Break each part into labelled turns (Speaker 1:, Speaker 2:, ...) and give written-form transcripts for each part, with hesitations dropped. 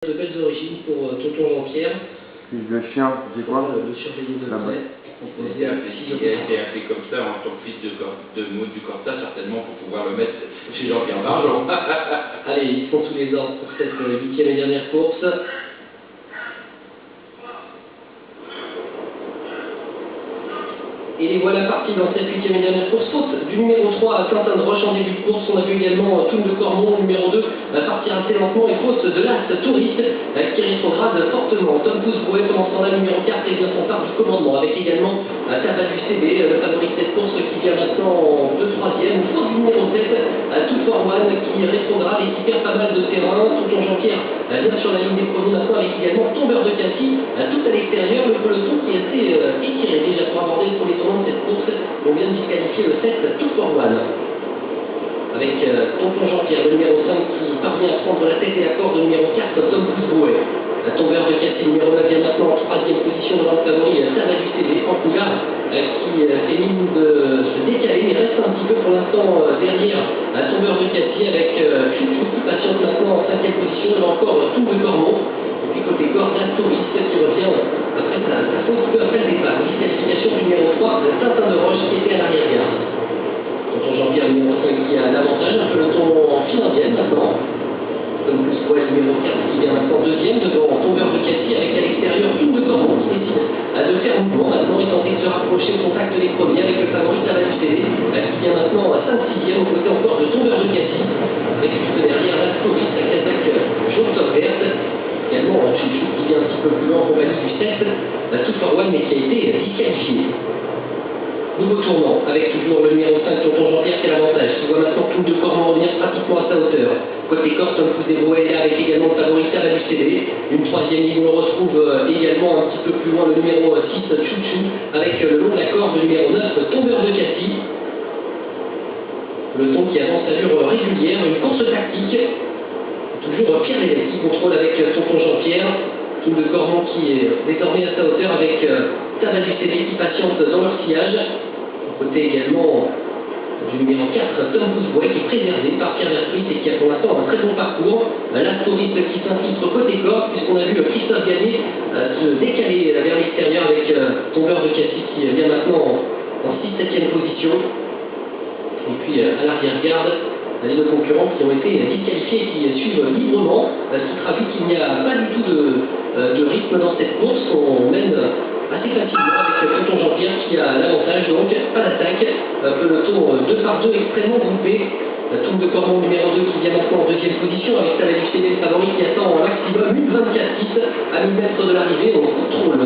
Speaker 1: De belles origines pour Tonton Jean-Pierre.
Speaker 2: Le chien, c'est quoi?
Speaker 1: Le surveiller de près.
Speaker 3: Il a été appelé comme ça en tant que fils de Maud du Corta, certainement pour pouvoir le mettre chez Jean-Pierre Barjon.
Speaker 1: Allez, ils sont sous les ordres pour cette 8e et dernière course. Et les voilà partis dans cette 8e et dernière course. Faute du numéro 3 à Quentin de Roche en début de course. On a vu également Toum de Cormont, numéro 2, partir assez lentement. Et faute de l'As Touriste qui rétrograde fortement. Tom Pouce-Brouet commençant là, numéro 4, et bien son part du commandement. Avec également Taba du CB, le favori de cette course qui vient maintenant en 2-3e. Faute du numéro 7, Tout for One qui rétrograde et qui perd pas mal de terrain. Tonton Jean-Pierre vient sur la ligne des premiers maintenant avec également Tombeur de Cassis tout à l'extérieur. Le peloton qui est assez étiré déjà pour aborder le premier tournant de cette course. On vient de disqualifier le 7 Tout for One. Avec Tonton Jean-Pierre, le numéro 5 qui parvient à prendre la tête et la corde, le numéro 4, Tom Pouce-Brouet. Tombeur de Cassis, numéro 9, vient maintenant en 3e position devant le favori Taba du CB, en tout cas, qui fait mine de se décaler, mais reste un petit peu pour l'instant derrière Tombeur de Cassis avec Chouchou qui patiente maintenant en 5e position, devant encore Toum de Cormont. Et puis côté corde, la Touriste qui revient après sa faute peu après le départ. Disqualification du numéro 3, Tintin de Roche qui était à l'arrière-garde. Tonton Jean-Pierre, le numéro 5 qui a l'avantage, un peloton en file indienne maintenant. Tom Pouce-Brouet, le numéro 4 qui vient maintenant 2e devant Tombeur de Cassis avec à l'extérieur Toum de Cormont qui décide de faire mouvement maintenant et tenter de se rapprocher au contact des premiers avec le favori Taba du CB qui vient maintenant à 5-6e aux côtés encore de Tombeur de Cassis avec juste derrière la Touriste qui attaque jaune top verte. Également Chouchou qui vient un petit peu plus loin en compagnie du 7 Tout for One mais qui a été disqualifié. Nouveau tournant avec toujours le numéro 5 Tonton Jean-Pierre qui a l'avantage, qui voit maintenant Toum de Cormont revenir pratiquement à sa hauteur. Côté corde, Tom Pouce-Brouet est là avec également le favori Taba du CB. Une 3e ligne, on retrouve également un petit peu plus loin le numéro 6 Chouchou avec le long de la corde le numéro 9 Tombeur de Cassis. Le ton qui avance à allure régulière, une course tactique. Toujours Pierre Lévesque qui contrôle avec Tonton Jean-Pierre. Toum de Cormont qui est désormais à sa hauteur avec Taba du CB qui patiente dans leur sillage. Côté également du numéro 4, Tom Pouce-Brouet qui est préservé par Pierre Vertuis et qui a pour l'instant un très bon parcours. La Touriste qui s'infiltre côté corde, puisqu'on a vu Christophe Gagné se décaler vers l'extérieur avec Tombeur de Cassis qui vient maintenant en 6-7e position. Et puis à l'arrière-garde, les deux concurrents qui ont été disqualifiés et qui suivent librement, ce qui traduit qu'il n'y a pas du tout de rythme dans cette course. On mène assez facilement avec Tonton Jean-Pierre qui a l'avantage, donc pas d'attaque, peloton 2 par 2 extrêmement groupé. Toum de Cormont numéro 2 qui vient maintenant en 2e position avec Taba du CB, le favori qui attend au maximum une 24-6 à 1000 mètres de l'arrivée. On contrôle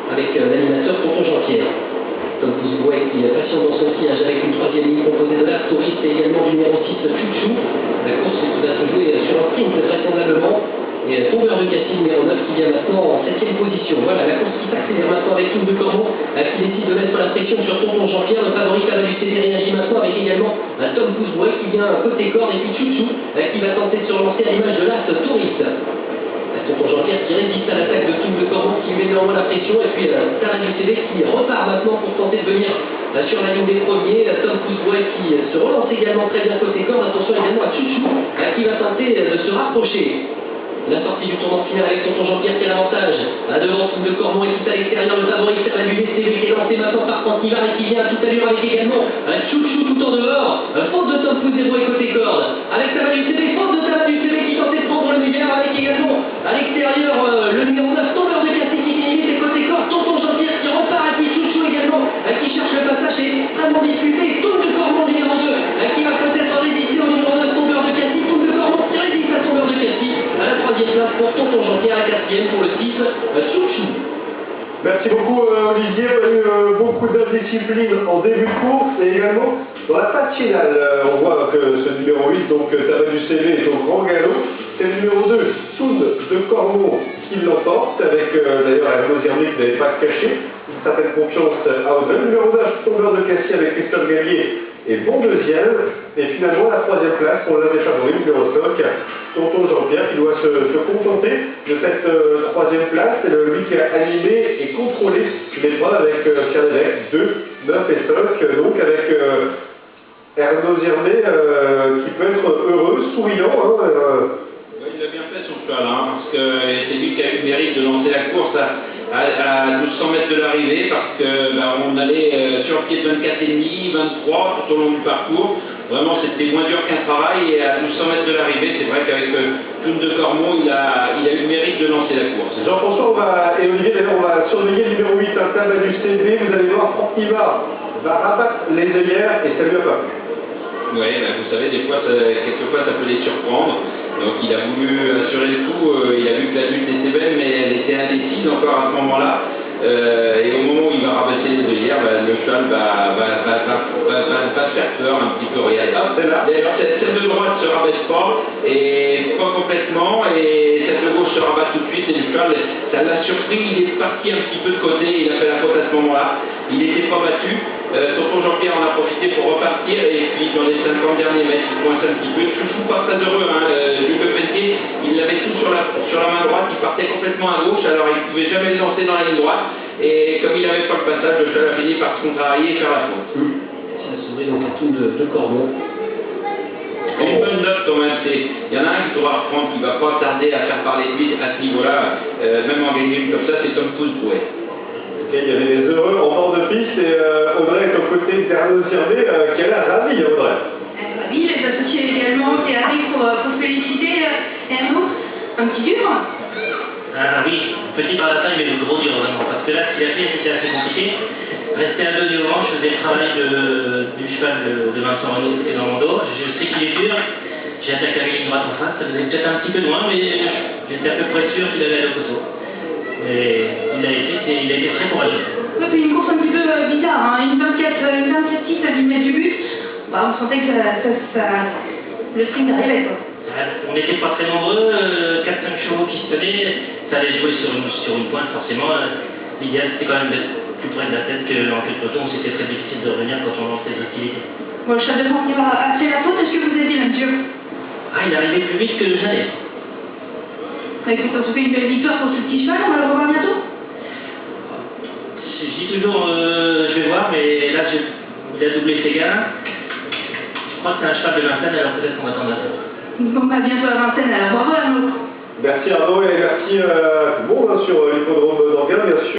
Speaker 1: avec l'animateur Tonton Jean-Pierre. Tom Pouce-Brouet qui patiente dans son sillage avec une 3e ligne composée de la Touriste et également du numéro 6 Chouchou. La course qui va se jouer sur un sprint vraisemblablement. Et Tombeur de Cassis numéro 9 qui vient maintenant en 7e position. Voilà la course qui s'accélère maintenant avec Toum de Cormont qui décide de mettre la pression sur Tonton Jean-Pierre. Le favori Taba du CB réagit maintenant avec également Tom Pouce-Brouet qui vient côté corde et puis Chouchou qui va tenter de se relancer à l'image de l'As Touriste. Tonton Jean-Pierre qui résiste à l'attaque de Toum de Cormont qui met néanmoins la pression et puis Taba du CB qui repart maintenant pour tenter de venir sur la ligne des premiers. Tom Pouce-Brouet qui se relance également très bien côté corde. Attention également à Chouchou qui va tenter de se rapprocher. La sortie du tournant final avec Tonton Jean-Pierre qui a l'avantage. Devant Toum de Cormont et tout à l'extérieur, le favori Taba du CB qui est lancé maintenant par Cantivard et qui vient à toute allure avec également Chouchou tout en dehors. Faute de Tom Pouce-Brouet côté corde. Avec Taba du CB, faute de Taba du CB qui tentait de prendre le leader avec également à l'extérieur le numéro 9 Tombeur de Cassis qui finit ses côté corde. Tonton Jean-Pierre qui repart et puis Chouchou également qui cherche le passage et extrêmement disputé. Toum de Cormont numéro 2 qui va peut-être résister au numéro 9 Tombeur de Cassis. Toum de Cormont qui résiste à Tombeur de Cassis. À la 3e place pour Tonton Jean-Pierre, à la 4e pour le 6 Chouchou.
Speaker 4: Merci beaucoup Olivier, on a eu beaucoup d'indiscipline en début de course et également dans la phase finale. On voit que ce numéro 8, donc Taba du CB, est au grand galop. C'est le numéro 2, Toum de Cormont, qui l'emporte, avec d'ailleurs Hervé Zermier qui n'avait pas caché une certaine confiance à Auden. Le numéro 9, Tombeur de Cassis avec Christophe Gallier est bon deuxième. Et finalement, la 3e place, pour l'un des favoris, le numéro 5, Tonton Jean-Pierre, qui doit se contenter de cette 3e place. C'est lui qui a animé et contrôlé l'épreuve avec Pierre Lévesque, 2, 9 et 5. Donc avec Hervé Zermier qui peut être heureux, souriant.
Speaker 3: Il a bien fait son cheval, hein, parce que c'est lui qui a eu le mérite de lancer la course à 1200 mètres de l'arrivée, parce que on allait sur le pied de 24,5, 23 tout au long du parcours. Vraiment, c'était moins dur qu'un travail, et à 1200 mètres de l'arrivée, c'est vrai qu'avec Toon de Cormont, il a eu le mérite de lancer la course.
Speaker 4: Jean-François et Olivier, d'ailleurs, on va surveiller le numéro 8, un tabac du CV. Vous allez voir, Fortiva va rabattre les œillères et ça lui a pas plu.
Speaker 3: Oui, vous savez, quelquefois ça peut les surprendre. Donc il a voulu assurer le coup, il a vu que la lutte était belle, mais elle était indécise encore à ce moment-là. Et au moment où il va rabaisser les œillères, le cheval va se faire peur un petit peu. Regarde, d'ailleurs, celle de droite ne se rabaisse pas, et pas complètement, et celle de gauche se rabat tout de suite, et le cheval, ça l'a surpris, il est parti un petit peu de côté, il a fait la faute à ce moment-là, il n'était pas battu. Tonton Jean-Pierre en a profité pour repartir, et puis dans les 50 derniers mètres, il coince un petit peu. Chouchou pas très heureux, hein. Luc Pelletier, il l'avait tout sur la main droite, il partait complètement à gauche, alors il ne pouvait jamais les lancer dans la ligne droite, et comme il n'avait pas le passage, le cheval a fini par se contrarier et faire la faute.
Speaker 1: C'est la souris donc à Toon de Cormont.
Speaker 3: Et une bonne note quand même, il y en a un qui pourra reprendre, qui ne va pas tarder à faire parler de lui à ce niveau-là, même en gagner une comme ça, c'est Tom Pouce Brouet.
Speaker 4: Il y avait des heureux en bord de piste, et Audrey est aux côtés de Bernard Servet, qui a l'air ravi, Audrey.
Speaker 5: Ravi, les associés également qui arrivent pour féliciter Hernaut. Un petit dur.
Speaker 6: Ah oui, petit par la taille, mais le gros dur vraiment. Parce que là, ce qu'il a fait, c'était assez compliqué. Rester à deux du moment, je faisais le travail du cheval de Vincent Renaud qui était dans mon dos. Je sais qu'il est dur. J'ai attaqué la ligne droite en face. Ça faisait peut-être un petit peu loin, mais j'étais à peu près sûr qu'il allait aller au poteau. Et il a été très courageux.
Speaker 5: Ouais, puis une course un petit peu bizarre, hein. Une 27-6 à 10 mètres du but. Bah, on sentait que le sprint arrivait, quoi.
Speaker 6: On n'était pas très nombreux, 4-5 chevaux qui se tenaient, ça allait jouer sur une pointe forcément. L'idéal c'était quand même d'être plus près de la tête qu'en quelque temps où c'était très difficile de revenir quand on lance les hostilités.
Speaker 5: Bon, le cheval de France a fait la faute, est-ce que vous aviez la mesure?
Speaker 6: Ah, il arrivait plus vite que j'allais.
Speaker 5: Écoute, en tout cas, une belle victoire pour ce petit cheval, on va le revoir bientôt?
Speaker 6: Je dis toujours, je vais voir, mais là il a doublé ses gars. Je crois que c'est un cheval de Vincennes, alors peut-être qu'on va attendre la fin.
Speaker 5: Bon, bah bientôt à Vincennes, à la bravo Arnaud.
Speaker 4: Merci Arnaud, et merci tout le monde sur l'hippodrome d'Anguin, bien sûr.